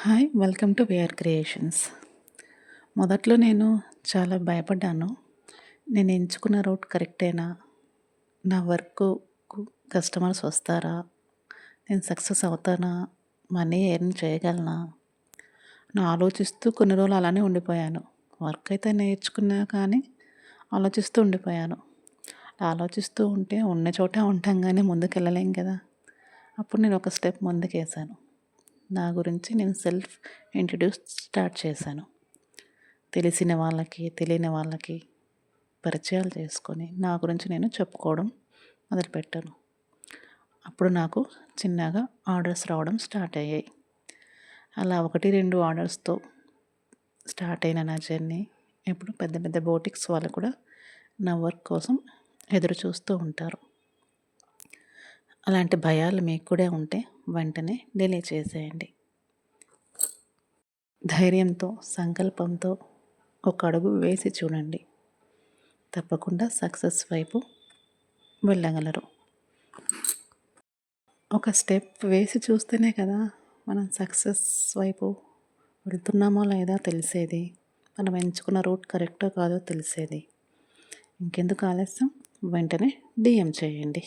Hi! Welcome to VR creations. మొదట్లో నేను చాలా భయపడ్డాను. నేను ఎంచుకున్న రూట్ కరెక్టేనా? నా వర్కుకు కస్టమర్స్ వస్తారా? నేను సక్సెస్ అవుతానా? మనీ ఎర్న్ చేయగలనా? ఆలోచిస్తూ కొన్ని రోజులు అలానే ఉండిపోయాను. వర్క్ అయితే నేర్చుకున్నా కానీ ఆలోచిస్తూ ఉండిపోయాను. ఆలోచిస్తూ ఉంటే ఉన్న చోట ఉంటాం గానీ ముందుకెళ్ళలేం కదా! అప్పుడు నేను ఒక స్టెప్ ముందుకేసాను. నా గురించి నేను సెల్ఫ్ ఇంట్రడ్యూస్ స్టార్ట్ చేశాను. తెలిసిన వాళ్ళకి, తెలియని వాళ్ళకి పరిచయాలు చేసుకొని నా గురించి నేను చెప్పుకోవడం మొదలుపెట్టాను. అప్పుడు నాకు చిన్నగా ఆర్డర్స్ రావడం స్టార్ట్ అయ్యాయి. అలా 1, 2 ఆర్డర్స్‌తో స్టార్ట్ అయిన నా జర్నీ ఇప్పుడు పెద్ద పెద్ద బోటిక్స్ వాళ్ళు కూడా నా వర్క్ కోసం ఎదురు చూస్తూ ఉంటారు. అలాంటి భయాలు మీకు కూడా ఉంటే వెంటనే డిలీట్ చేసేయండి. ధైర్యంతో, సంకల్పంతో ఒక అడుగు వేసి చూడండి. తప్పకుండా సక్సెస్ వైపు వెళ్ళగలరు. ఒక స్టెప్ వేసి చూస్తేనే కదా మనం సక్సెస్ వైపు వెళ్తున్నామో లేదా తెలిసేది. మనం ఎంచుకున్న రూట్ కరెక్టో కాదో తెలిసేది. ఇంకెందుకు ఆలస్యం, వెంటనే డీఎం చేయండి.